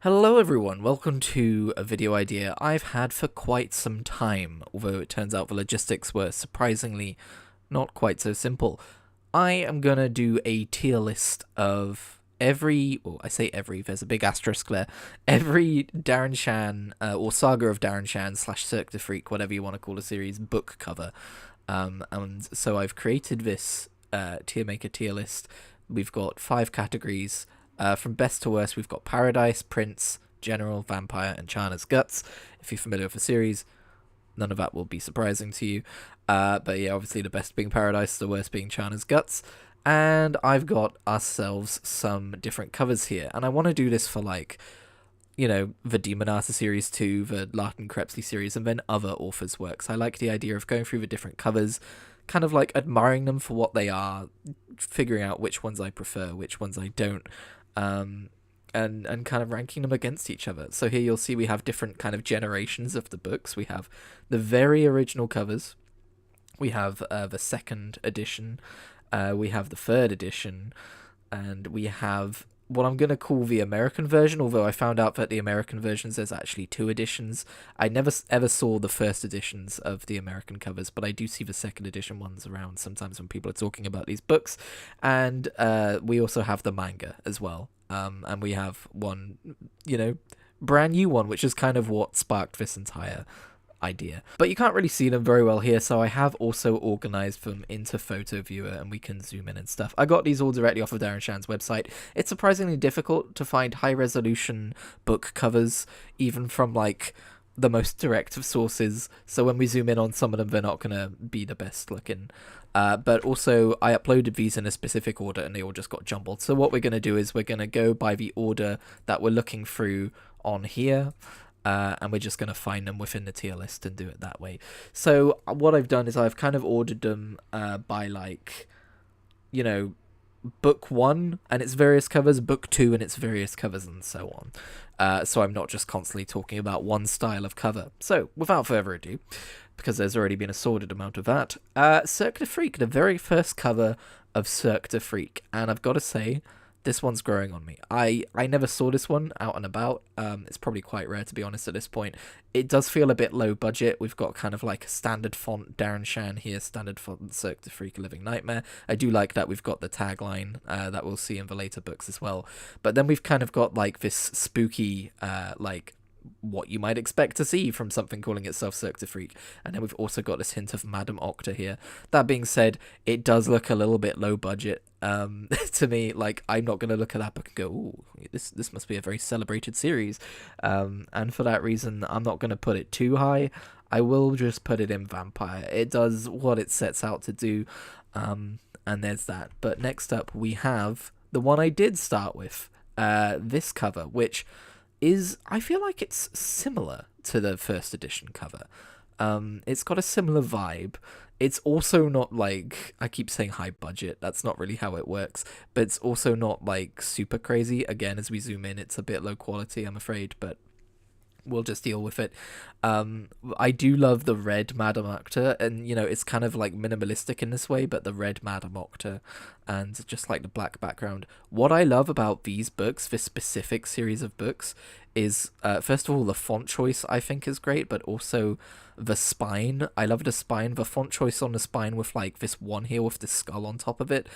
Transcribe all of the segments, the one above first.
Hello everyone, welcome to a video idea I've had for quite some time, although it turns out the logistics were surprisingly not quite so simple. I am gonna do a tier list of I say every, there's a big asterisk there, every Darren Shan, or Saga of Darren Shan / Cirque de Freak, whatever you want to call the series, book cover. And so I've created this tier list. We've got 5 categories. From best to worst, we've got Paradise, Prince, General, Vampire, and Chana's Guts. If you're familiar with the series, none of that will be surprising to you. But yeah, obviously the best being Paradise, the worst being Chana's Guts. And I've got ourselves some different covers here. And I want to do this for the Demon Arthur series too, the Larkin Crepsley series, and then other authors' works. I like the idea of going through the different covers, kind of like admiring them for what they are, figuring out which ones I prefer, which ones I don't, and kind of ranking them against each other. So here you'll see we have different kind of generations of the books. We have the very original covers, we have the second edition, we have the third edition, and we have what I'm going to call the American version, although I found out that the American versions, there's actually 2 editions. I never ever saw the first editions of the American covers, but I do see the second edition ones around sometimes when people are talking about these books. And we also have the manga as well. And we have one, brand new one, which is kind of what sparked this entire idea. But you can't really see them very well here, so I have also organized them into Photo Viewer and we can zoom in and stuff. I got these all directly off of Darren Shan's website. It's surprisingly difficult to find high resolution book covers, even from like the most direct of sources, so when we zoom in on some of them, they're not gonna be the best looking. But also I uploaded these in a specific order and they all just got jumbled. So what we're gonna do is we're gonna go by the order that we're looking through on here. And we're just going to find them within the tier list and do it that way. So what I've done is I've kind of ordered them by book 1 and its various covers, book 2 and its various covers, and so on. So I'm not just constantly talking about one style of cover. So without further ado, because there's already been a sordid amount of that, Cirque de Freak, the very first cover of Cirque de Freak. And I've got to say, this one's growing on me. I never saw this one out and about. It's probably quite rare, to be honest, at this point. It does feel a bit low budget. We've got kind of like a standard font Darren Shan here, standard font Cirque de Freak, A Living Nightmare. I do like that we've got the tagline that we'll see in the later books as well. But then we've kind of got like this spooky, what you might expect to see from something calling itself Cirque de Freak. And then we've also got this hint of Madame Octa here. That being said, it does look a little bit low budget to me. Like, I'm not going to look at that book and go, ooh, this must be a very celebrated series. And for that reason, I'm not going to put it too high. I will just put it in Vampire. It does what it sets out to do. And there's that. But next up, we have the one I did start with, this cover, which I feel like it's similar to the first edition cover. It's got a similar vibe. It's also not like, I keep saying high budget, that's not really how it works, but it's also not like super crazy. Again, as we zoom in, it's a bit low quality, I'm afraid, but we'll just deal with it. I do love the red Madame Octa, and it's kind of like minimalistic in this way, but the red Madame Octa and just like the black background. What I love about these books, this specific series of books, is first of all, the font choice I think is great, but also the spine. I love the spine, the font choice on the spine with like this one here with the skull on top of it.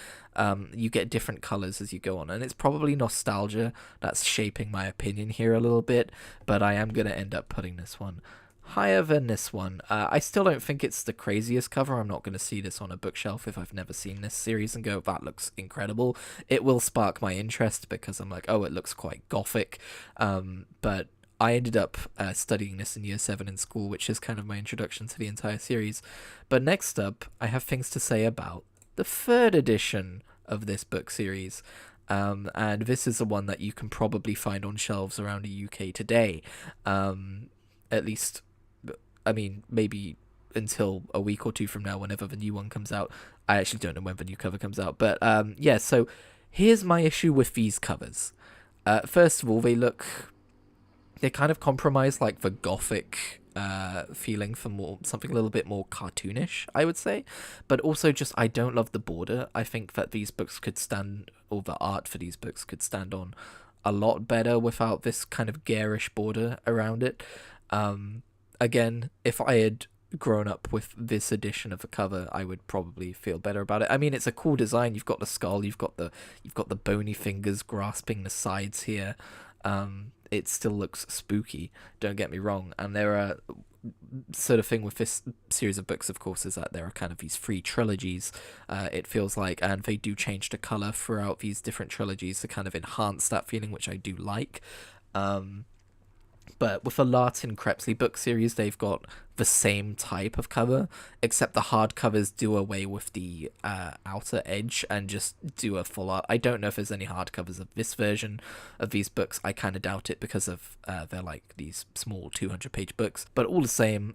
You get different colors as you go on, and it's probably nostalgia that's shaping my opinion here a little bit, but I am going to end up putting this one higher than this one. I still don't think it's the craziest cover. I'm not going to see this on a bookshelf if I've never seen this series and go, that looks incredible. It will spark my interest because I'm like, oh, it looks quite gothic. But I ended up studying this in year 7 in school, which is kind of my introduction to the entire series. But next up, I have things to say about the third edition of this book series. And this is the one that you can probably find on shelves around the UK today. At least, I mean, maybe until a week or 2 from now, whenever the new one comes out. I actually don't know when the new cover comes out. But yeah, so here's my issue with these covers. First of all, they kind of compromise like the gothic feeling for something a little bit more cartoonish, I would say. But also just, I don't love the border. I think that these books could stand, or the art for these books could stand on a lot better without this kind of garish border around it. Again, if I had grown up with this edition of the cover, I would probably feel better about it. I mean, it's a cool design. You've got the skull, you've got the bony fingers grasping the sides here. It still looks spooky, don't get me wrong. And there are sort of thing with this series of books, of course, is that there are kind of these 3 trilogies, it feels like, and they do change the color throughout these different trilogies to kind of enhance that feeling, which I do like. But with the Lartin Crepsley book series, they've got the same type of cover, except the hardcovers do away with the outer edge and just do a full art. I don't know if there's any hardcovers of this version of these books. I kind of doubt it because of they're like these small 200-page books. But all the same,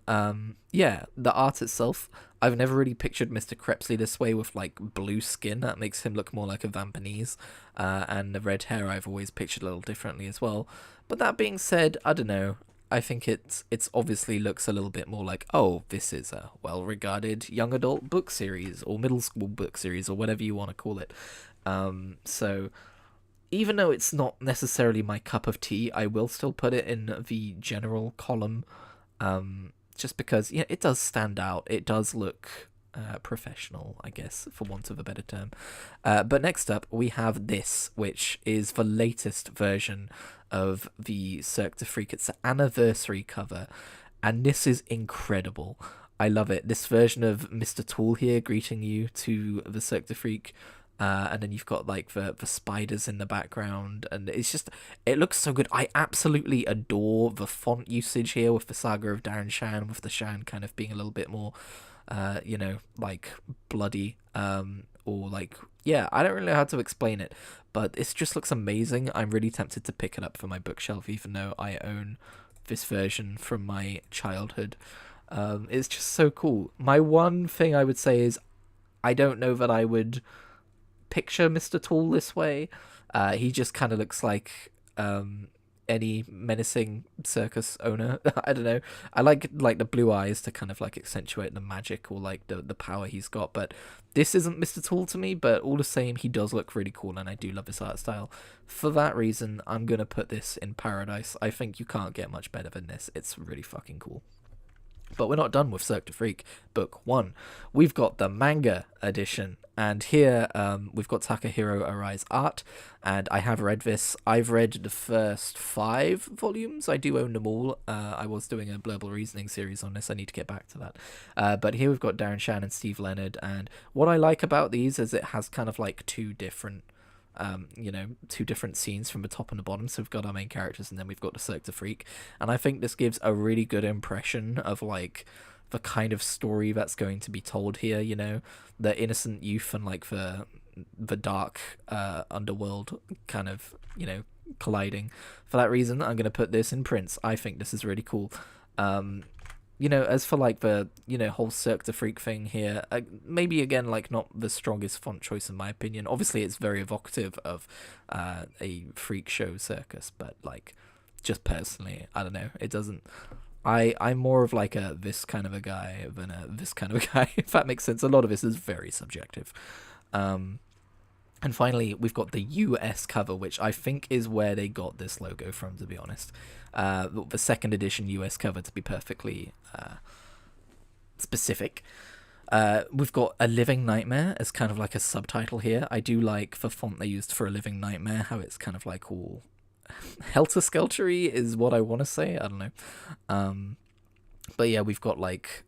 yeah, the art itself, I've never really pictured Mr. Crepsley this way with like blue skin. That makes him look more like a Vampanese. And the red hair I've always pictured a little differently as well. But that being said, I don't know. I think it's obviously looks a little bit more like, oh, this is a well-regarded young adult book series or middle school book series or whatever you want to call it. So even though it's not necessarily my cup of tea, I will still put it in the general column, just because it does stand out. It does look professional, I guess, for want of a better term. But next up, we have this, which is the latest version of the Cirque du Freak. It's an anniversary cover, and this is incredible. I love it. This version of Mr. Tool here greeting you to the Cirque du Freak, and then you've got like the spiders in the background, and it looks so good. I absolutely adore the font usage here with the Saga of Darren Shan, with the Shan kind of being a little bit more like bloody, or like, yeah, I don't really know how to explain it, but it just looks amazing. I'm really tempted to pick it up for my bookshelf, even though I own this version from my childhood. It's just so cool. My one thing I would say is I don't know that I would picture Mr. Tool this way. He just kind of looks like any menacing circus owner. I don't know. I like the blue eyes to kind of like accentuate the magic or like the power he's got, but this isn't Mr. Tool to me, but all the same, he does look really cool, and I do love his art style. For that reason, I'm gonna put this in paradise. I think you can't get much better than this. It's really fucking cool. But we're not done with Cirque du Freak book 1. We've got the manga edition, and here we've got Takahiro Arai's art, and I have read this. I've read the first 5 volumes. I do own them all. I was doing a Blurble Reasoning series on this. I need to get back to that. But here we've got Darren Shan and Steve Leonard, and what I like about these is it has kind of like 2 different scenes from the top and the bottom. So we've got our main characters, and then we've got the Cirque du Freak, and I think this gives a really good impression of like the kind of story that's going to be told here, the innocent youth and like the dark underworld kind of colliding. For that reason, I'm going to put this in Prince. I think this is really cool. As for like the whole Cirque du Freak thing here, maybe again like not the strongest font choice in my opinion. Obviously it's very evocative of a freak show circus, but like just personally, I don't know, it doesn't. I'm more of like this kind of a guy than this kind of a guy, if that makes sense. A lot of this is very subjective. And finally, we've got the US cover, which I think is where they got this logo from, to be honest. The second edition US cover, to be perfectly specific. We've got A Living Nightmare as kind of like a subtitle here. I do like the font they used for A Living Nightmare, how it's kind of like all helter-skeltery is what I want to say. I don't know. But yeah, we've got like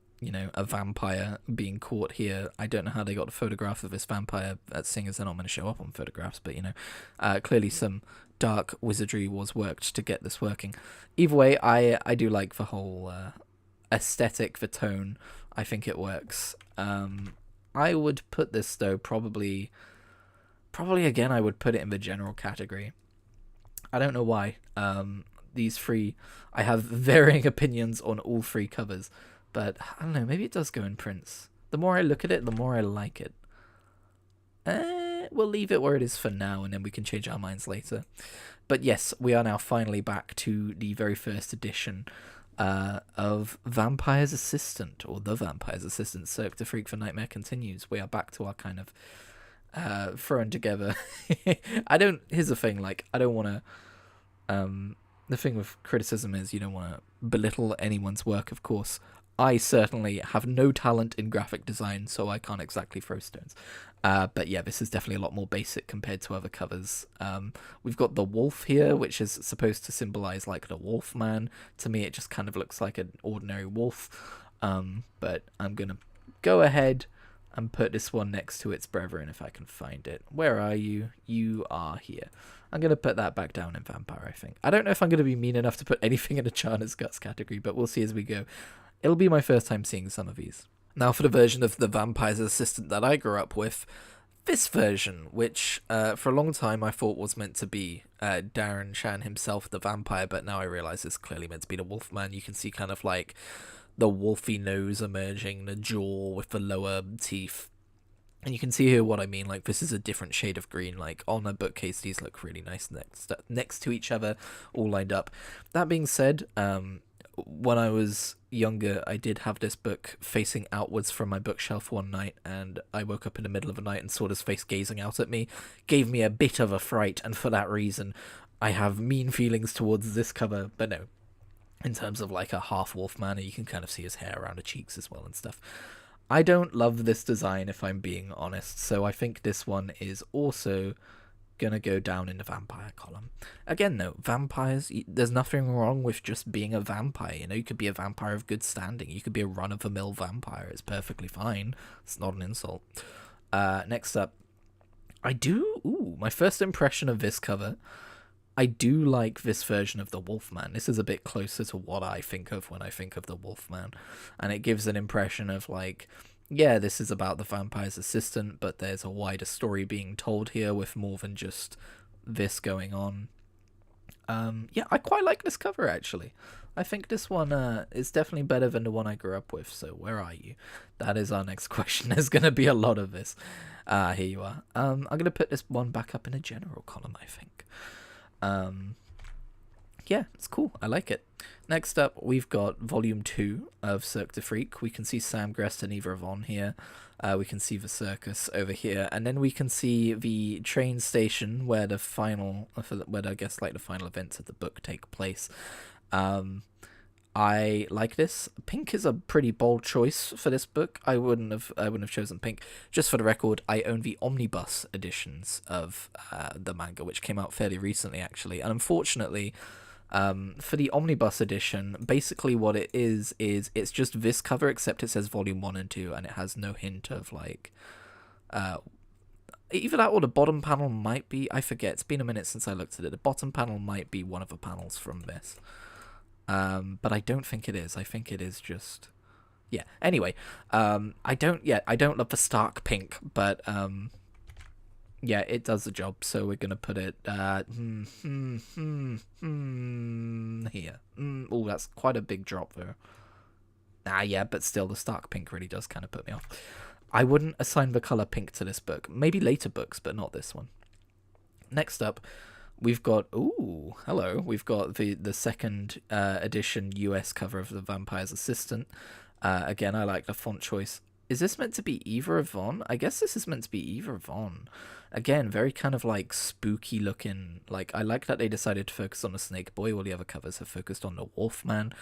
a vampire being caught here. I don't know how they got a photograph of this vampire, seeing as they're not going to show up on photographs, but clearly some dark wizardry was worked to get this working. Either way, I do like the whole aesthetic, the tone. I think it works. I would put this though probably again I would put it in the general category. I don't know why. These 3, I have varying opinions on all 3 covers. But, I don't know, maybe it does go in Prince. The more I look at it, the more I like it. We'll leave it where it is for now, and then we can change our minds later. But yes, we are now finally back to the very first edition of Vampire's Assistant, or The Vampire's Assistant, Cirque du Freak for Nightmare Continues. We are back to our kind of thrown together. Here's the thing, like, I don't want to The thing with criticism is you don't want to belittle anyone's work, of course. I certainly have no talent in graphic design, so I can't exactly throw stones. But yeah, this is definitely a lot more basic compared to other covers. We've got the wolf here, which is supposed to symbolize like the wolf man. To me, it just kind of looks like an ordinary wolf. But I'm going to go ahead and put this one next to its brethren if I can find it. Where are you? You are here. I'm going to put that back down in vampire, I think. I don't know if I'm going to be mean enough to put anything in a Chana's Guts category, but we'll see as we go. It'll be my first time seeing some of these. Now for the version of the vampire's assistant that I grew up with, this version, which for a long time I thought was meant to be Darren Shan himself, the vampire, but now I realise it's clearly meant to be the Wolfman. You can see kind of like the wolfy nose emerging, the jaw with the lower teeth. And you can see here what I mean, like this is a different shade of green, like on a bookcase these look really nice next to each other, all lined up. That being said, when I was younger, I did have this book facing outwards from my bookshelf one night, and I woke up in the middle of the night and saw this face gazing out at me. Gave me a bit of a fright, and for that reason, I have mean feelings towards this cover, but no. In terms of like a half wolf man, you can kind of see his hair around the cheeks as well and stuff. I don't love this design, if I'm being honest, so I think this one is also gonna go down in the vampire column. Again though, vampires, there's nothing wrong with just being a vampire, you know, you could be a vampire of good standing, you could be a run-of-the-mill vampire, it's perfectly fine, it's not an insult. Next up, my first impression of this cover, I do like this version of the Wolfman. This is a bit closer to what I think of when I think of the Wolfman, and it gives an impression of like, yeah, this is about the vampire's assistant, but there's a wider story being told here with more than just this going on. Yeah, I quite like this cover, actually. I think this one is definitely better than the one I grew up with, so where are you? That is our next question. There's going to be a lot of this. Here you are. I'm going to put this one back up in a general column, I think. Yeah, it's cool. I like it. Next up, we've got Volume 2 of Cirque du Freak. We can see Sam Grest and Eva Yvonne here. We can see the circus over here. And then we can see the train station where the final, where I guess like the final events of the book take place. I like this. Pink is a pretty bold choice for this book. I wouldn't have chosen pink. Just for the record, I own the omnibus editions of the manga, which came out fairly recently, actually. And unfortunately, for the omnibus edition, basically what it is it's just this cover, except it says Volume 1 and 2, and it has no hint of like either that or the bottom panel might be, I forget. It's been a minute since I looked at it. The bottom panel might be one of the panels from this. But I don't think it is. I think it is just, yeah. Anyway, I don't love the stark pink, but yeah, it does the job. So we're gonna put it here. Oh, that's quite a big drop there. Yeah, but still, the stark pink really does kind of put me off. I wouldn't assign the color pink to this book. Maybe later books, but not this one. Next up, we've got, we've got the second edition US cover of the Vampire's Assistant. Again, I like the font choice. Is this meant to be Eva Yvonne? I guess this is meant to be Eva Yvonne. Again, very kind of like spooky looking. Like, I like that they decided to focus on the Snake Boy while the other covers have focused on the Wolfman.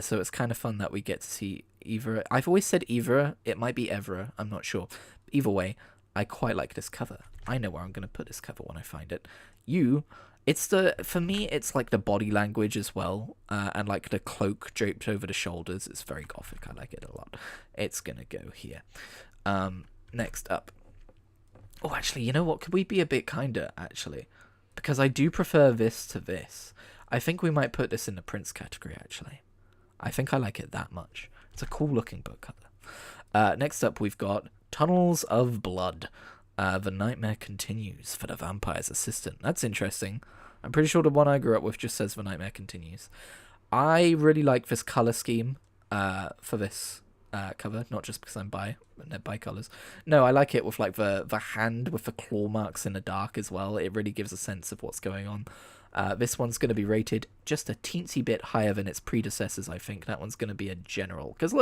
So it's kind of fun that we get to see Eva. I've always said Eva. It might be Evra. I'm not sure. Either way, I quite like this cover. I know where I'm going to put this cover when I find it. For me, it's like the body language as well, and like the cloak draped over the shoulders. It's very gothic. I like it a lot. It's gonna go here. Next up. Oh, actually, you know what? Could we be a bit kinder, actually? Because I do prefer this to this. I think we might put this in the Prince category, actually. I think I like it that much. It's a cool looking book cover. Next up, we've got Tunnels of Blood. The Nightmare Continues for the Vampire's Assistant. That's interesting. I'm pretty sure the one I grew up with just says The Nightmare Continues. I really like this color scheme for this cover, not just because I'm bi colors. No, I like it with like the hand with the claw marks in the dark as well. It really gives a sense of what's going on. This one's going to be rated just a teensy bit higher than its predecessors, I think. That one's going to be a general. Because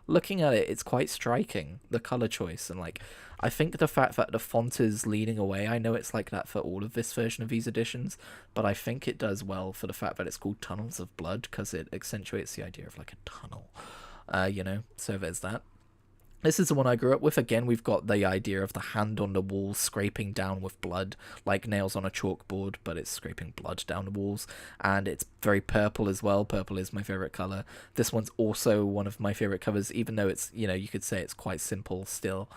looking at it, it's quite striking, the color choice. And like, I think the fact that the font is leaning away, I know it's like that for all of this version of these editions, but I think it does well for the fact that it's called Tunnels of Blood, because it accentuates the idea of like a tunnel, so there's that. This is the one I grew up with. Again, we've got the idea of the hand on the wall scraping down with blood, like nails on a chalkboard, but it's scraping blood down the walls. And it's very purple as well. Purple is my favorite color. This one's also one of my favorite covers, even though it's, you could say it's quite simple still.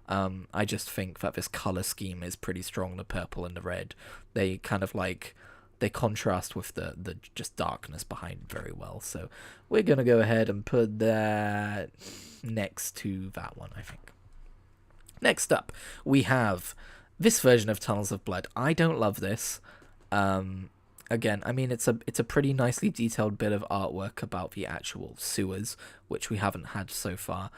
I just think that this color scheme is pretty strong, the purple and the red. They kind of like... they contrast with the just darkness behind very well. So we're going to go ahead and put that next to that one, I think. Next up, we have this version of Tunnels of Blood. I don't love this. Again, I mean, it's a pretty nicely detailed bit of artwork about the actual sewers, which we haven't had so far.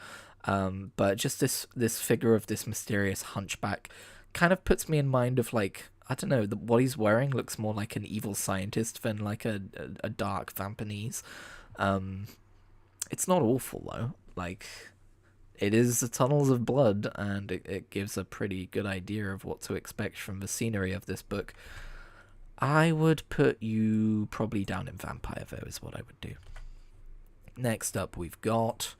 But just this figure of this mysterious hunchback kind of puts me in mind of like... I don't know, what he's wearing looks more like an evil scientist than like a dark vampanese. It's not awful, though. Like, it is the Tunnels of Blood, and it gives a pretty good idea of what to expect from the scenery of this book. I would put you probably down in Vampire, though, is what I would do. Next up, we've got...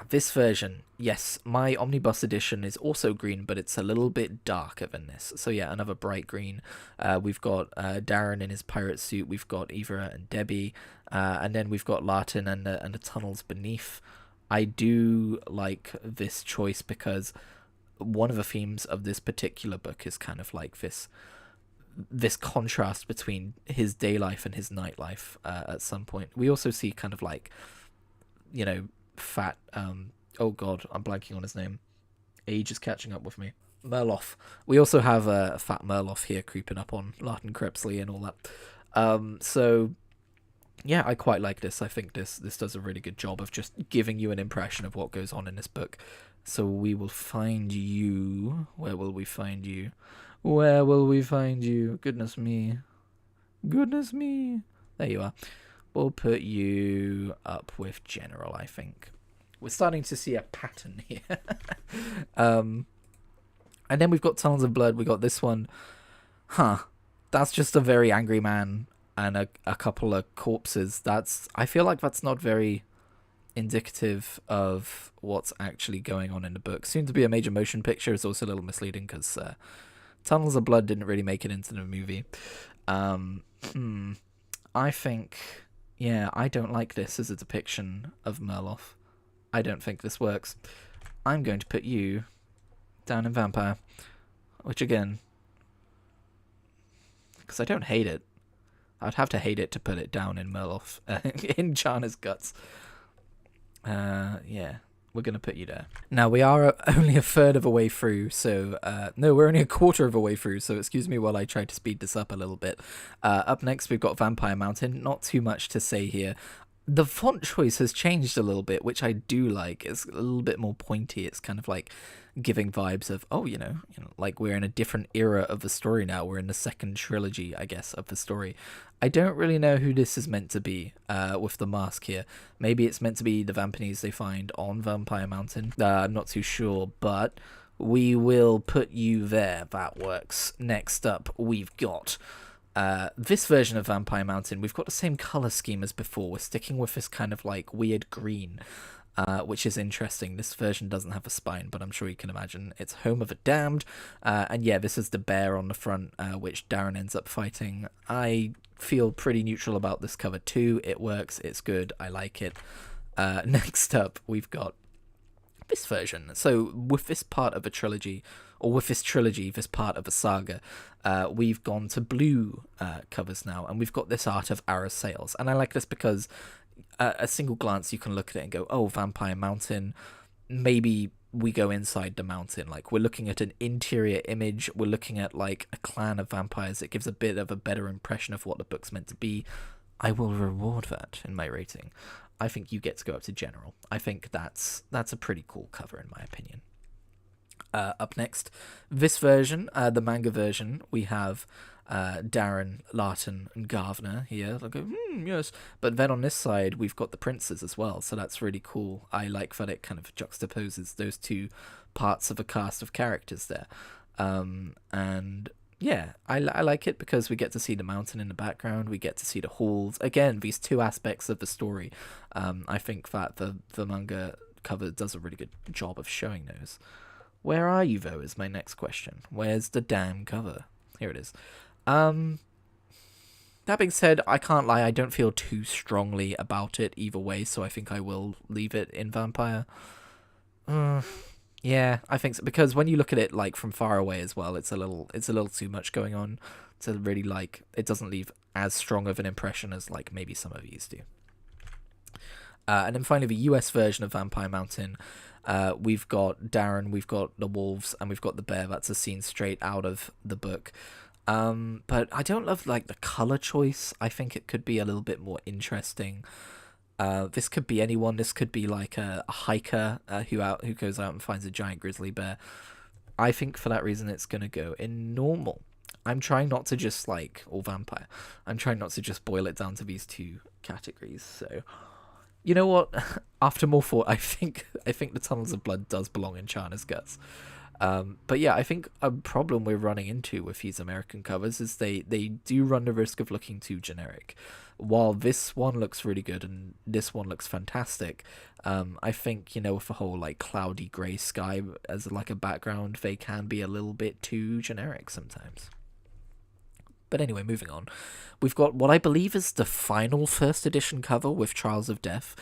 this version. Yes, my omnibus edition is also green, but it's a little bit darker than this. So yeah, another bright green. We've got Darren in his pirate suit. We've got Eva and Debbie. And then we've got Lartin and the tunnels beneath. I do like this choice because one of the themes of this particular book is kind of like this contrast between his day life and his night life at some point. We also see kind of like, fat oh god, I'm blanking on his name, age is catching up with me, Merloff. We also have a fat Merloff here creeping up on Lartin Crepsley and all that. So yeah, I quite like this. I think this does a really good job of just giving you an impression of what goes on in this book. So we will find you. Where will we find you? Where will we find you? Goodness me, there you are. We'll put you up with General, I think. We're starting to see a pattern here. And then we've got Tunnels of Blood. We got this one. That's just a very angry man and a couple of corpses. I feel like that's not very indicative of what's actually going on in the book. Soon to be a major motion picture is also a little misleading because Tunnels of Blood didn't really make it into the movie. I think... yeah, I don't like this as a depiction of Merloff. I don't think this works. I'm going to put you down in Vampire. Which, again... because I don't hate it. I'd have to hate it to put it down in Merloff. In Chana's guts. Yeah. We're going to put you there. Now, we are only a third of a way through, so... no, we're only a quarter of a way through, so excuse me while I try to speed this up a little bit. Up next, we've got Vampire Mountain. Not too much to say here. The font choice has changed a little bit, which I do like. It's a little bit more pointy. It's kind of like giving vibes of, like we're in a different era of the story now. We're in the second trilogy, I guess, of the story. I don't really know who this is meant to be with the mask here. Maybe it's meant to be the Vampanese they find on Vampire Mountain. I'm not too sure, but we will put you there. That works. Next up, we've got... this version of Vampire Mountain. We've got the same color scheme as before. We're sticking with this kind of like weird green, which is interesting. This version doesn't have a spine, but I'm sure you can imagine it's Home of the Damned. And yeah, this is the bear on the front, which Darren ends up fighting. I feel pretty neutral about this cover too. It works. It's good. I like it. Next up, we've got this version. So with this part of a trilogy, or with this trilogy, this part of a saga, we've gone to blue covers now, and we've got this art of Ara Sales. And I like this because a single glance you can look at it and go, oh, Vampire Mountain, maybe we go inside the mountain. Like, we're looking at an interior image, we're looking at like a clan of vampires. It gives a bit of a better impression of what the book's meant to be. I will reward that in my rating. I think you get to go up to General. I think that's a pretty cool cover in my opinion. Up next, this version, the manga version, we have Darren, Larton, and Gardner here. They'll go, yes. But then on this side, we've got the princes as well, so that's really cool. I like that it kind of juxtaposes those two parts of a cast of characters there. And yeah, I like it because we get to see the mountain in the background, we get to see the halls. Again, these two aspects of the story. I think that the manga cover does a really good job of showing those. Where are you, though, is my next question. Where's the damn cover? Here it is. That being said, I can't lie, I don't feel too strongly about it either way, so I think I will leave it in Vampire. Yeah, I think so, because when you look at it like from far away as well, it's a little too much going on to really like. It doesn't leave as strong of an impression as like maybe some of these do. And then finally, the US version of Vampire Mountain. We've got Darren, we've got the wolves, and we've got the bear. That's a scene straight out of the book. But I don't love like the color choice. I think it could be a little bit more interesting. This could be anyone. This could be like a hiker who goes out and finds a giant grizzly bear. I think for that reason it's gonna go in normal. I'm trying not to just like, or vampire. I'm trying not to just boil it down to these two categories. So, you know what? After more thought, I think the Tunnels of Blood does belong in Chana's Guts. But yeah, I think a problem we're running into with these American covers is they do run the risk of looking too generic. While this one looks really good and this one looks fantastic, I think, you know, with the whole like cloudy grey sky as like a background, they can be a little bit too generic sometimes. But anyway, moving on. We've got what I believe is the final first edition cover with Trials of Death.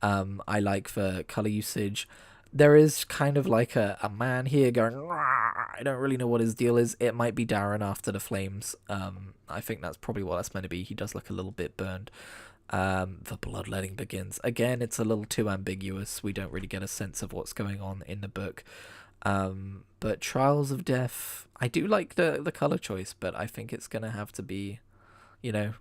I like the colour usage. There is kind of like a man here going, "Rah!" I don't really know what his deal is. It might be Darren after the flames. I think that's probably what that's meant to be. He does look a little bit burned. The bloodletting begins. Again, it's a little too ambiguous. We don't really get a sense of what's going on in the book. But Trials of Death, I do like the color choice, but I think it's going to have to be, you know,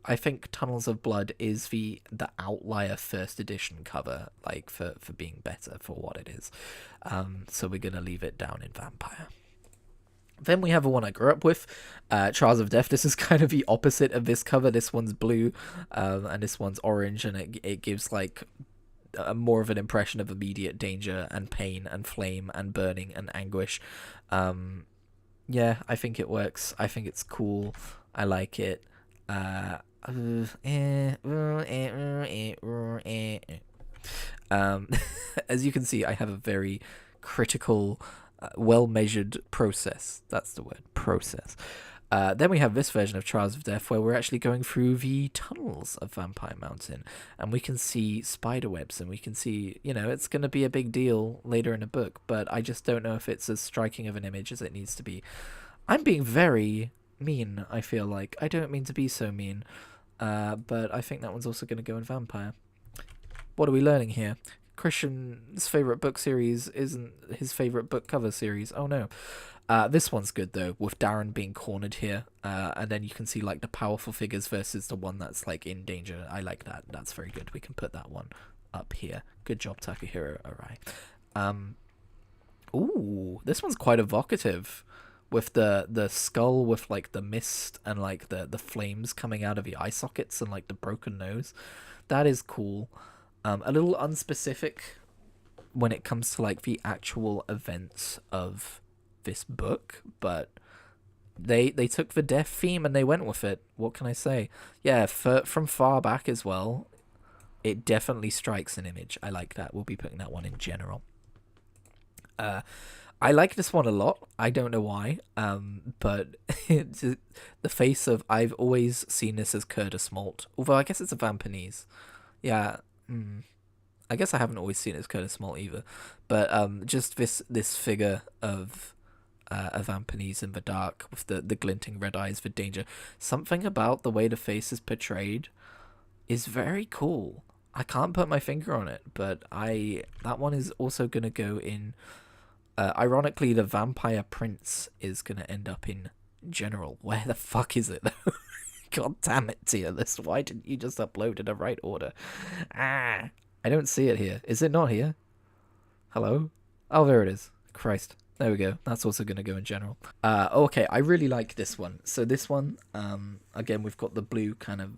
I think Tunnels of Blood is the outlier first edition cover, like for being better for what it is. So we're going to leave it down in Vampire. Then we have a one I grew up with, Trials of Death. This is kind of the opposite of this cover. This one's blue, and this one's orange, and it gives like more of an impression of immediate danger and pain and flame and burning and anguish. Yeah, I think it works. I think it's cool. I like it. As you can see, I have a very critical, well-measured process. That's the word, process. Then we have this version of Trials of Death where we're actually going through the tunnels of Vampire Mountain, and we can see spider webs, and we can see, you know, it's going to be a big deal later in the book, but I just don't know if it's as striking of an image as it needs to be. I'm being very mean, I feel like. I don't mean to be so mean, but I think that one's also going to go in Vampire. What are we learning here? Christian's favourite book series isn't his favourite book cover series. Oh no. This one's good though, with Darren being cornered here, and then you can see like the powerful figures versus the one that's like in danger. I like that. That's very good. We can put that one up here. Good job, Takahiro Arai. Ooh, this one's quite evocative, with the skull with like the mist and like the flames coming out of the eye sockets and like the broken nose. That is cool. A little unspecific when it comes to like the actual events of this book, but they took the death theme and they went with it. What can I say? Yeah, from far back as well, it definitely strikes an image. I like that. We'll be putting that one in general. I like this one a lot. I don't know why, but the face of, I've always seen this as Curtis Malt, although I guess it's a Vampanese. Yeah, I guess I haven't always seen it as Curtis Malt either, but just this figure of a Vampanese in the dark with the glinting red eyes for danger. Something about the way the face is portrayed is very cool. I can't put my finger on it, but that one is also going to go in. Ironically, the Vampire Prince is going to end up in general. Where the fuck is it, though? God damn it, Tia. Why didn't you just upload in the right order? I don't see it here. Is it not here? Hello? Oh, there it is. Christ. There we go. That's also going to go in general. Okay, I really like this one. So this one, again, we've got the blue kind of.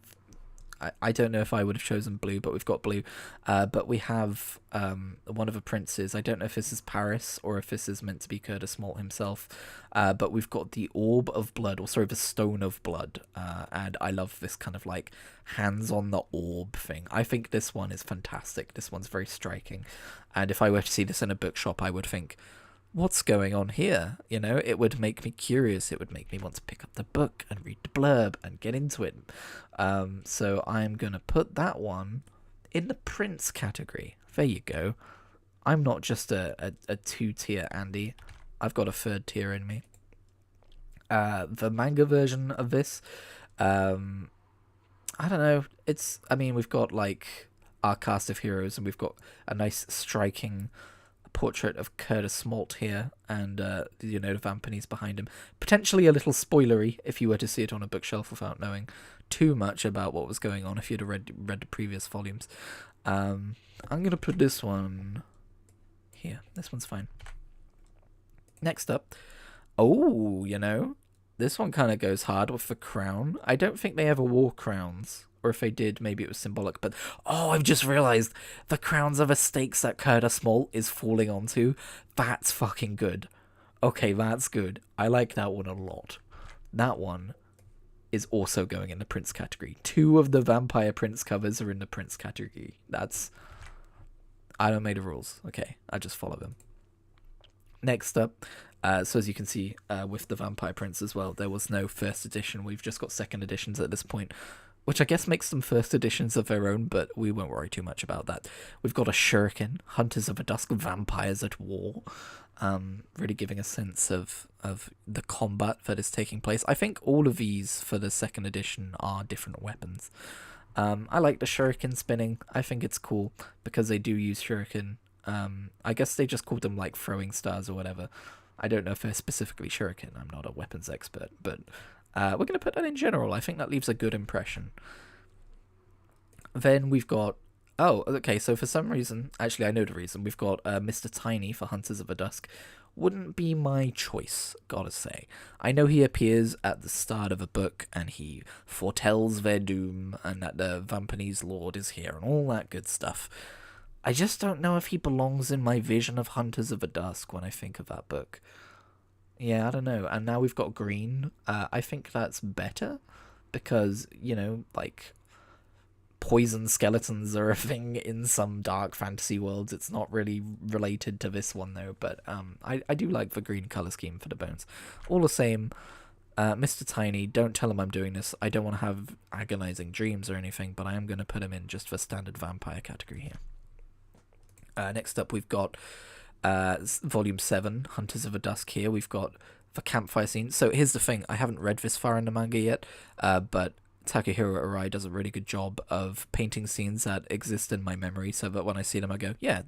I don't know if I would have chosen blue, but we've got blue. But we have one of the princes. I don't know if this is Paris or if this is meant to be Curtis Smalt himself. But we've got the Orb of Blood, or sorry, the Stone of Blood. And I love this kind of like hands on the orb thing. I think this one is fantastic. This one's very striking. And if I were to see this in a bookshop, I would think, what's going on here? You know, it would make me curious. It would make me want to pick up the book and read the blurb and get into it. So I'm going to put that one in the Prince category. There you go. I'm not just a 2-tier Andy. I've got a 3rd tier in me. The manga version of this, I don't know. We've got like our cast of heroes, and we've got a nice striking portrait of Curtis Smalt here, and the Vampanies behind him. Potentially a little spoilery if you were to see it on a bookshelf without knowing too much about what was going on if you'd have read the previous volumes. I'm gonna put this one here. This one's fine. Next up, this one kind of goes hard with the crown. I don't think they ever wore crowns. Or if they did, maybe it was symbolic. But, I've just realised the crowns are the stakes that Curtis Smalt is falling onto. That's fucking good. Okay, that's good. I like that one a lot. That one is also going in the Prince category. 2 of the Vampire Prince covers are in the Prince category. I don't make the rules. Okay, I just follow them. Next up, so as you can see, with the Vampire Prince as well, there was no 1st edition. We've just got 2nd editions at this point, which I guess makes them 1st editions of their own, but we won't worry too much about that. We've got a Shuriken, Hunters of the Dusk, Vampires at War, really giving a sense of the combat that is taking place. I think all of these for the 2nd edition are different weapons. I like the Shuriken spinning. I think it's cool because they do use Shuriken. I guess they just called them like throwing stars or whatever. I don't know if they're specifically Shuriken. I'm not a weapons expert, but we're going to put that in general. I think that leaves a good impression. Then we've got... so for some reason... Actually, I know the reason. We've got Mr. Tiny for Hunters of the Dusk. Wouldn't be my choice, gotta say. I know he appears at the start of a book, and he foretells their doom, and that the Vampanese Lord is here, and all that good stuff. I just don't know if he belongs in my vision of Hunters of the Dusk when I think of that book. Yeah, I don't know. And now we've got green. I think that's better because, poison skeletons are a thing in some dark fantasy worlds. It's not really related to this one, though. But I do like the green colour scheme for the bones. All the same, Mr. Tiny, don't tell him I'm doing this. I don't want to have agonizing dreams or anything, but I am going to put him in just for standard vampire category here. Next up, we've got... Volume 7, Hunters of the Dusk here. We've got the campfire scene. So here's the thing. I haven't read this far in the manga yet, but Takahiro Arai does a really good job of painting scenes that exist in my memory so that when I see them I go, yeah,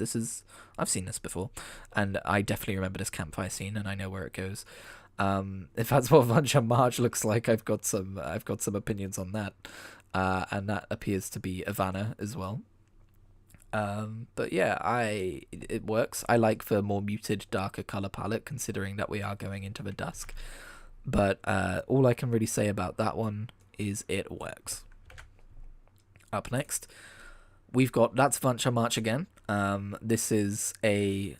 I've seen this before. And I definitely remember this campfire scene and I know where it goes. If that's what Vancha March looks like, I've got some opinions on that. And that appears to be Ivana as well. But yeah, it works. I like the more muted, darker color palette, considering that we are going into the dusk. But all I can really say about that one is it works. Up next, we've got that's Vancha March again. This is I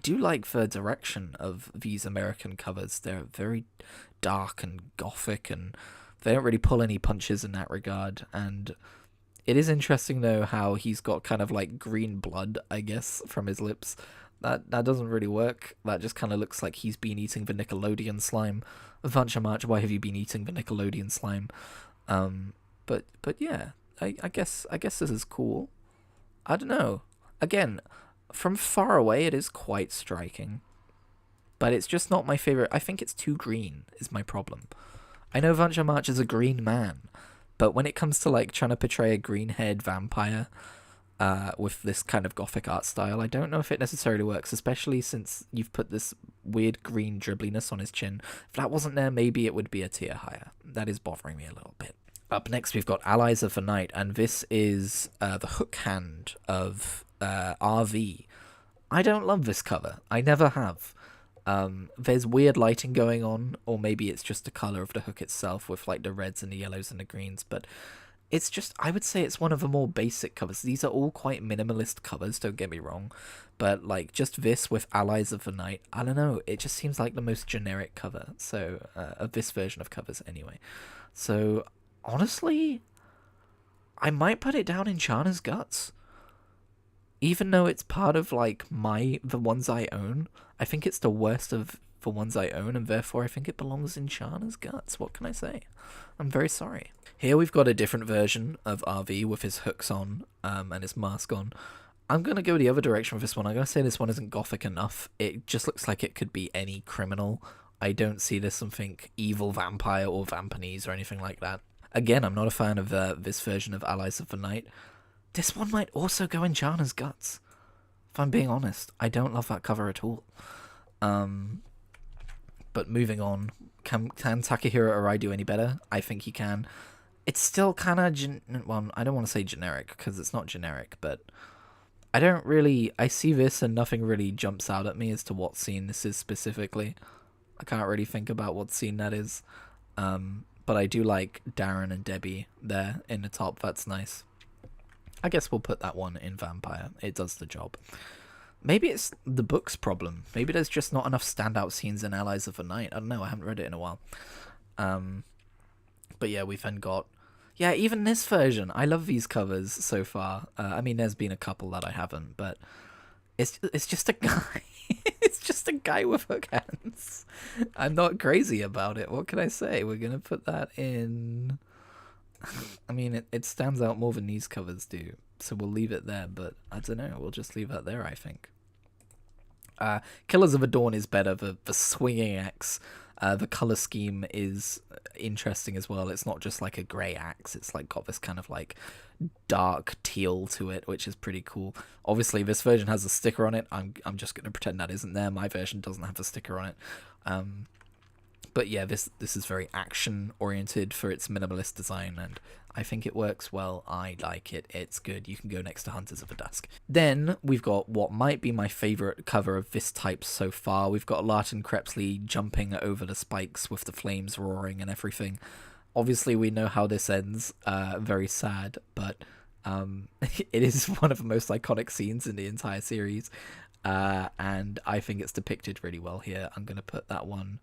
do like the direction of these American covers. They're very dark and gothic, and they don't really pull any punches in that regard. And it is interesting, though, how he's got kind of like green blood, I guess, from his lips. That doesn't really work. That just kind of looks like he's been eating the Nickelodeon slime. Vancha March, why have you been eating the Nickelodeon slime? But yeah, I guess this is cool. I don't know. Again, from far away, it is quite striking. But it's just not my favorite. I think it's too green, is my problem. I know Vancha March is a green man, but when it comes to like trying to portray a green-haired vampire with this kind of gothic art style, I don't know if it necessarily works, especially since you've put this weird green dribbliness on his chin. If that wasn't there, maybe it would be a tier higher. That is bothering me a little bit. Up next, we've got Allies of the Night, and this is the hook hand of RV. I don't love this cover. I never have. There's weird lighting going on, or maybe it's just the color of the hook itself with like the reds and the yellows and the greens, but it's just, I would say it's one of the more basic covers. These are all quite minimalist covers, don't get me wrong, but like just this with Allies of the Night, I don't know, it just seems like the most generic cover, so of this version of covers anyway. So honestly, I might put it down in Chana's Guts. Even though it's part of like the ones I own, I think it's the worst of the ones I own, and therefore I think it belongs in Chana's Guts. What can I say? I'm very sorry. Here we've got a different version of RV with his hooks on, and his mask on. I'm going to go the other direction with this one. I'm going to say this one isn't gothic enough. It just looks like it could be any criminal. I don't see this something evil vampire or vampanese or anything like that. Again, I'm not a fan of this version of Allies of the Night. This one might also go in Chana's Guts. If I'm being honest, I don't love that cover at all. But moving on, can Takahiro Arai do any better? I think he can. It's still kind of, well, I don't want to say generic, because it's not generic, but I see this and nothing really jumps out at me as to what scene this is specifically. I can't really think about what scene that is. But I do like Darren and Debbie there in the top, that's nice. I guess we'll put that one in Vampire. It does the job. Maybe it's the book's problem. Maybe there's just not enough standout scenes in Allies of the Night. I don't know. I haven't read it in a while. But yeah, we've then got... Yeah, even this version. I love these covers so far. I mean, there's been a couple that I haven't, but it's just a guy. It's just a guy with hook hands. I'm not crazy about it. What can I say? We're going to put that in... I mean, it stands out more than these covers do, so we'll leave it there, but I don't know, we'll just leave that there, I think. Killers of the Dawn is better, the swinging axe, the colour scheme is interesting as well. It's not just like a grey axe, it's like got this kind of like dark teal to it, which is pretty cool. Obviously, this version has a sticker on it. I'm just going to pretend that isn't there. My version doesn't have a sticker on it. But yeah, this is very action-oriented for its minimalist design, and I think it works well. I like it. It's good. You can go next to Hunters of the Dusk. Then we've got what might be my favourite cover of this type so far. We've got Larton Crepsley jumping over the spikes with the flames roaring and everything. Obviously, we know how this ends. Very sad, but it is one of the most iconic scenes in the entire series, and I think it's depicted really well here. I'm going to put that one...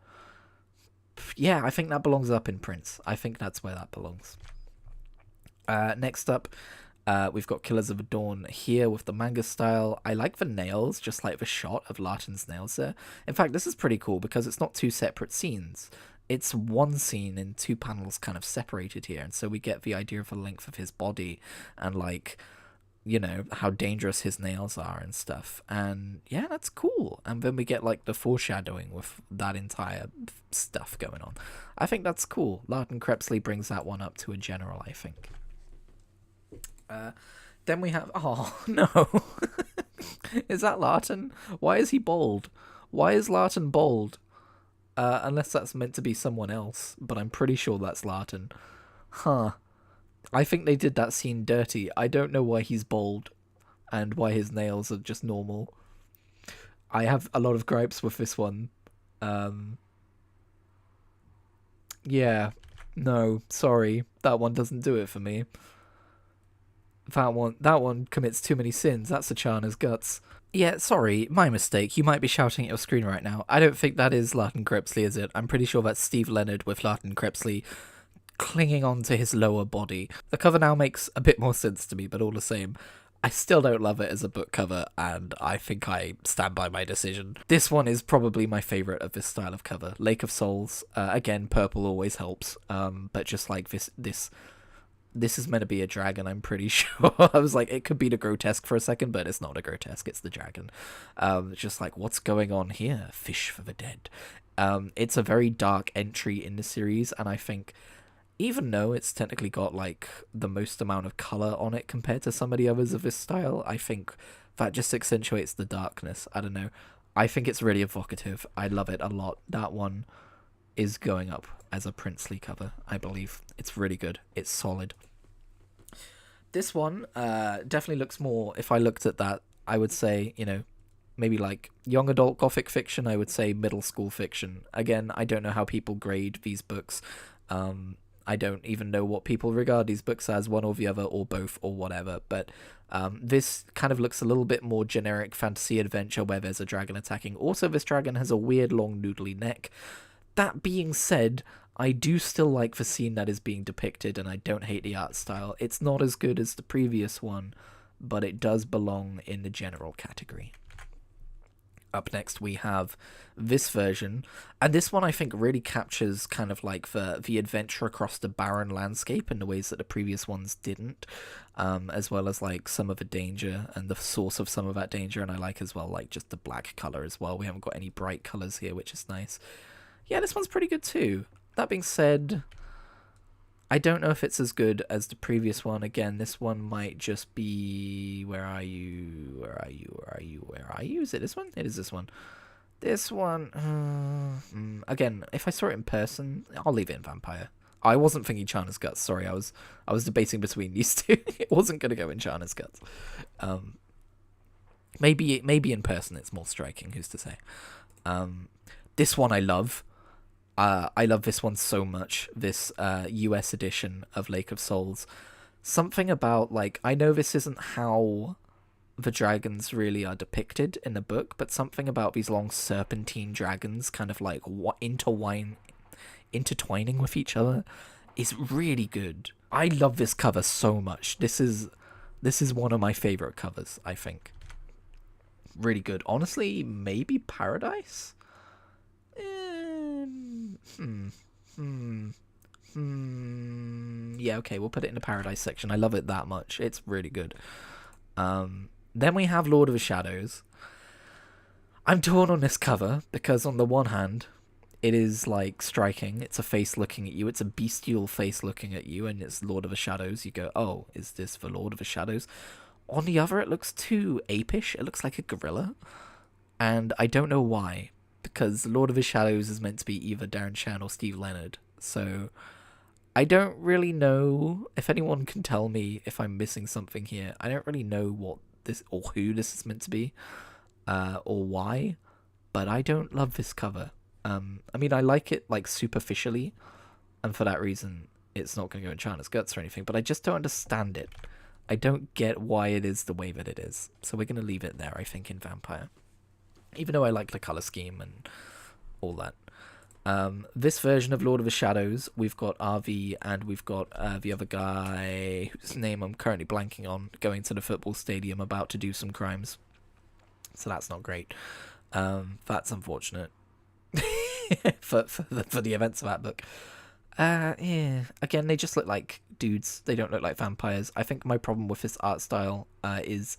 Yeah, I think that belongs up in Prince. I think that's where that belongs. Next up, we've got Killers of the Dawn here with the manga style. I like the nails, just like the shot of Larton's nails there. In fact, this is pretty cool because it's not two separate scenes. It's one scene in two panels kind of separated here, and so we get the idea of the length of his body and, like, you know, how dangerous his nails are and stuff. And yeah, that's cool. And then we get like the foreshadowing with that entire stuff going on. I think that's cool. Larton Crepsley brings that one up to a general, I think. Then we have... Oh, no. Is that Larton? Why is he bald? Why is Larton bald? Unless that's meant to be someone else. But I'm pretty sure that's Larton. Huh. I think they did that scene dirty. I don't know why he's bald and why his nails are just normal. I have a lot of gripes with this one. Yeah, no, sorry. That one doesn't do it for me. That one commits too many sins. That's Chana's Guts. Yeah, sorry, my mistake. You might be shouting at your screen right now. I don't think that is Larton Crepsley, is it? I'm pretty sure that's Steve Leonard with Larton Crepsley clinging on to his lower body. The cover now makes a bit more sense to me, but all the same, I still don't love it as a book cover, and I think I stand by my decision. This one is probably my favourite of this style of cover. Lake of Souls, again, purple always helps, but just like this is meant to be a dragon, I'm pretty sure. I was like, it could be the grotesque for a second, but it's not a grotesque, it's the dragon. It's just like, what's going on here? Fish for the dead. It's a very dark entry in the series, and I think... even though it's technically got, like, the most amount of colour on it compared to some of the others of this style, I think that just accentuates the darkness. I don't know. I think it's really evocative. I love it a lot. That one is going up as a princely cover, I believe. It's really good. It's solid. This one definitely looks more... if I looked at that, I would say, you know, maybe like young adult gothic fiction. I would say middle school fiction. Again, I don't know how people grade these books. I don't even know what people regard these books as, one or the other, or both, or whatever. But this kind of looks a little bit more generic fantasy adventure where there's a dragon attacking. Also, this dragon has a weird long noodly neck. That being said, I do still like the scene that is being depicted, and I don't hate the art style. It's not as good as the previous one, but it does belong in the general category. Up next, we have this version, and this one I think really captures kind of like the adventure across the barren landscape in the ways that the previous ones didn't, as well as like some of the danger and the source of some of that danger, and I like as well like just the black color as well. We haven't got any bright colors here, which is nice. Yeah, this one's pretty good too. That being said, I don't know if it's as good as the previous one. Again, this one might just be... Where are you? Where are you? Where are you? Where are you? Is it this one? It is this one. This one... Again, if I saw it in person, I'll leave it in Vampire. I wasn't thinking Chana's Guts. Sorry, I was debating between these two. It wasn't going to go in Chana's Guts. Maybe in person it's more striking. Who's to say? This one I love. I love this one so much, this US edition of Lake of Souls. Something about, like, I know this isn't how the dragons really are depicted in the book, but something about these long serpentine dragons kind of like intertwining with each other is really good. I love this cover so much. This is one of my favorite covers, I think. Really good. Honestly, maybe Paradise? Yeah, okay, we'll put it in the Paradise section. I love it that much. It's really good. Then we have Lord of the Shadows. I'm torn on this cover because on the one hand, it is like striking. It's a face looking at you. It's a bestial face looking at you, and it's Lord of the Shadows. You go, oh, is this for Lord of the Shadows? On the other, it looks too apish. It looks like a gorilla, and I don't know why. Because Lord of the Shadows is meant to be either Darren Shan or Steve Leonard. So I don't really know if anyone can tell me if I'm missing something here. I don't really know what this or who this is meant to be, or why. But I don't love this cover. I mean, I like it like superficially, and for that reason, it's not going to go in Chana's Guts or anything. But I just don't understand it. I don't get why it is the way that it is. So we're going to leave it there, I think, in Vampire. Even though I like the colour scheme and all that. This version of Lord of the Shadows, we've got RV and we've got the other guy, whose name I'm currently blanking on, going to the football stadium about to do some crimes. So that's not great. That's unfortunate. for the events of that book. Yeah. Again, they just look like dudes. They don't look like vampires. I think my problem with this art style is...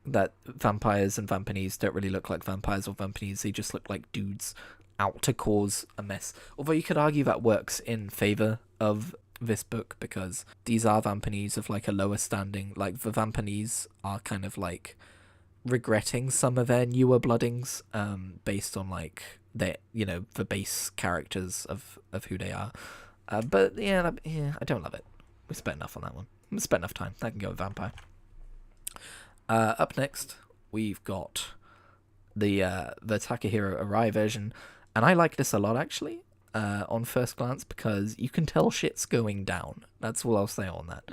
that vampires and vampanese don't really look like vampires or vampanese. They just look like dudes out to cause a mess. Although you could argue that works in favour of this book because these are vampanese of like a lower standing. Like the vampanese are kind of like regretting some of their newer bloodings based on like their, you know, the base characters of who they are. But yeah, I don't love it. We spent enough on that one. We spent enough time. That can go with Vampire. Up next, we've got the Takahiro Arai version, and I like this a lot actually, on first glance, because you can tell shit's going down. That's all I'll say on that.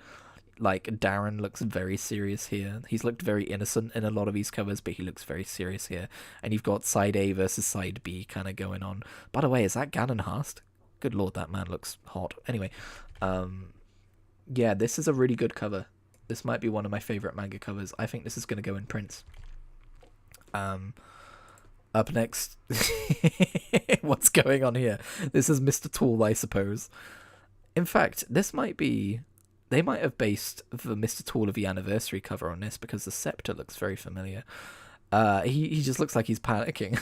Like, Darren looks very serious here. He's looked very innocent in a lot of these covers, but he looks very serious here. And you've got side A versus side B kind of going on. By the way, is that Ganon Hast? Good lord, that man looks hot. Anyway, yeah, this is a really good cover. This might be one of my favourite manga covers. I think this is going to go in prints. Up next... What's going on here? This is Mr. Tool, I suppose. In fact, this might be... They might have based the Mr. Tool of the anniversary cover on this because the scepter looks very familiar. He just looks like he's panicking.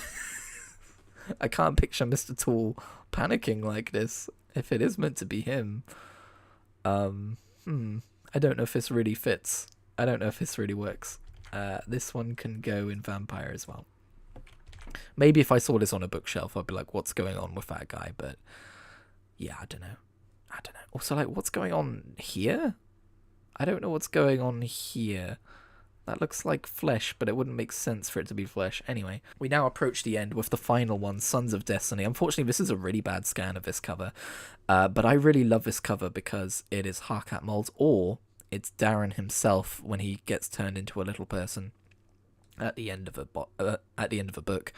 I can't picture Mr. Tool panicking like this if it is meant to be him. I don't know if this really fits. I don't know if this really works. This one can go in Vampire as well. Maybe if I saw this on a bookshelf, I'd be like, what's going on with that guy? But yeah, I don't know. Also, like, what's going on here? I don't know what's going on here. That looks like flesh, but it wouldn't make sense for it to be flesh. Anyway, we now approach the end with the final one, Sons of Destiny. Unfortunately, this is a really bad scan of this cover, but I really love this cover because it is Harkat molds, or it's Darren himself when he gets turned into a little person at the end of a book.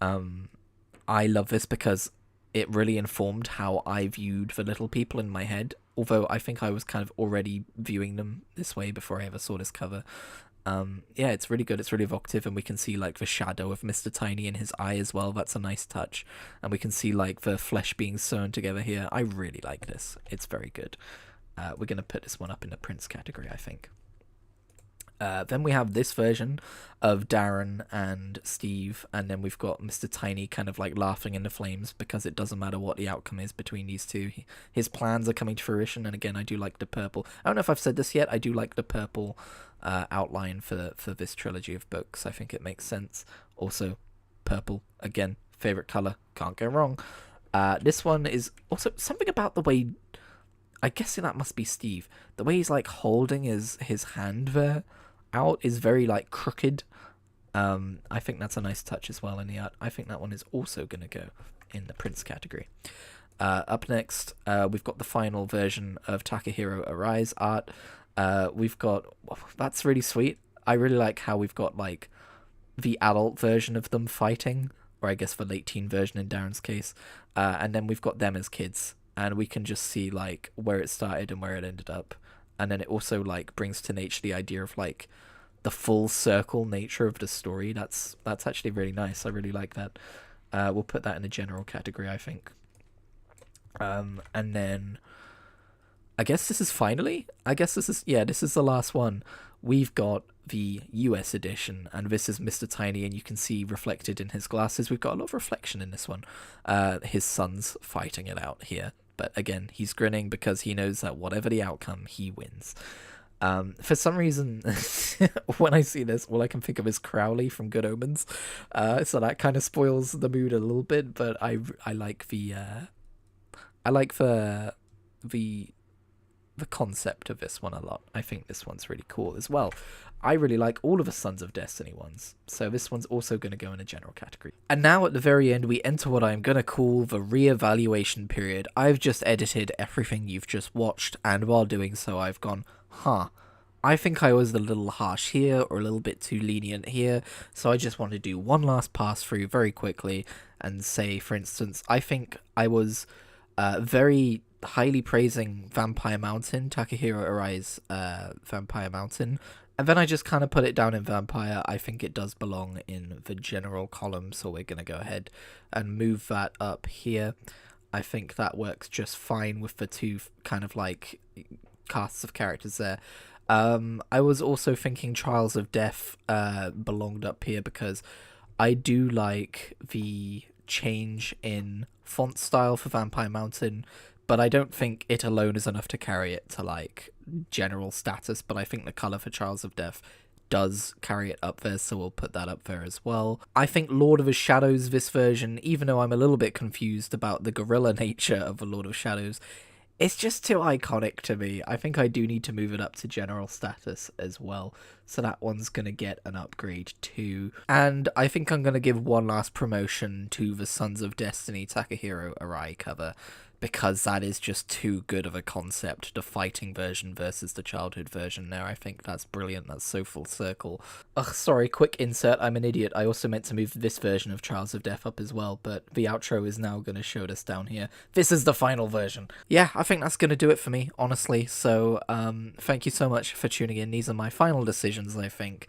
I love this because it really informed how I viewed the little people in my head, although I think I was kind of already viewing them this way before I ever saw this cover. Yeah, it's really good. It's really evocative, and we can see like the shadow of Mr. Tiny in his eye as well. That's a nice touch, and we can see like the flesh being sewn together here. I really like this. It's very good. We're gonna put this one up in the Prince category, I think. Then we have this version of Darren and Steve, and then we've got Mr. Tiny kind of like laughing in the flames because it doesn't matter what the outcome is between these two. His plans are coming to fruition, and again, I do like the purple. I don't know if I've said this yet, I do like the purple outline for this trilogy of books. I think it makes sense. Also, purple, again, favourite colour, can't go wrong. This one is also something about the way, I guess that must be Steve, the way he's like holding his hand there out is very like crooked. I think that's a nice touch as well in the art. I think that one is also going to go in the Prince category. Up next, we've got the final version of Takahiro Arai's art. We've got, that's really sweet. I really like how we've got like the adult version of them fighting, or I guess the late teen version in Darren's case, and then we've got them as kids, and we can just see like where it started and where it ended up. And then it also like brings to nature the idea of like the full circle nature of the story. That's actually really nice. I really like that. We'll put that in the general category, I think. And then I guess this is the last one. We've got the US edition, and this is Mr. Tiny, and you can see reflected in his glasses. We've got a lot of reflection in this one. His son's fighting it out here. But again, he's grinning because he knows that whatever the outcome, he wins. For some reason, when I see this, all I can think of is Crowley from Good Omens. So that kind of spoils the mood a little bit. But I like the concept of this one a lot. I think this one's really cool as well. I really like all of the Sons of Destiny ones, so this one's also going to go in a general category. And now at the very end, we enter what I'm going to call the re-evaluation period. I've just edited everything you've just watched, and while doing so, I've gone, I think I was a little harsh here, or a little bit too lenient here, so I just want to do one last pass through very quickly and say, for instance, I think I was very highly praising Vampire Mountain, Takahiro Arai's Vampire Mountain, and then I just kind of put it down in Vampire. I think it does belong in the general column, so we're going to go ahead and move that up here. I think that works just fine with the two kind of like casts of characters there. I was also thinking Trials of Death belonged up here because I do like the change in font style for Vampire Mountain, but I don't think it alone is enough to carry it to like general status. But I think the color for Trials of Death does carry it up there, so we'll put that up there as well. I think Lord of the Shadows, this version, even though I'm a little bit confused about the guerrilla nature of the Lord of Shadows, it's just too iconic to me. I think I do need to move it up to general status as well. So that one's going to get an upgrade too. And I think I'm going to give one last promotion to the Sons of Destiny Takahiro Arai cover, because that is just too good of a concept, the fighting version versus the childhood version there. I think that's brilliant. That's so full circle. Ugh, sorry, quick insert. I'm an idiot. I also meant to move this version of Trials of Death up as well, but the outro is now going to show us down here. This is the final version. Yeah, I think that's going to do it for me, honestly. So, thank you so much for tuning in. These are my final decisions, I think.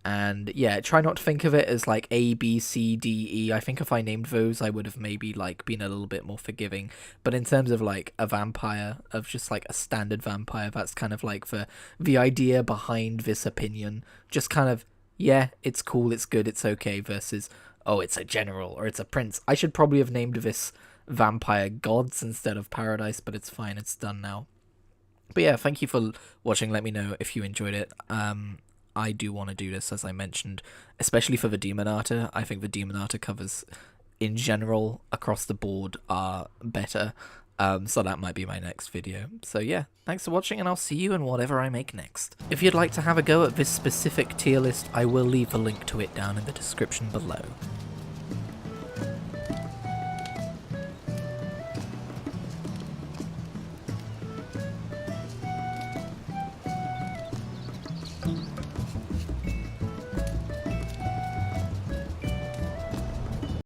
And yeah, try not to think of it as like A, B, C, D, E. I think if I named those, I would have maybe like been a little bit more forgiving. But in terms of like a vampire, of just like a standard vampire, that's kind of like the idea behind this opinion. Just kind of, yeah, it's cool, it's good, it's okay, versus, oh, it's a general or it's a prince. I should probably have named this Vampire Gods instead of Paradise, but it's fine, it's done now. But yeah, thank you for watching. Let me know if you enjoyed it. I do want to do this, as I mentioned, especially for the Demonata. I think the Demonata covers, in general, across the board, are better. So that might be my next video. So yeah, thanks for watching, and I'll see you in whatever I make next. If you'd like to have a go at this specific tier list, I will leave a link to it down in the description below.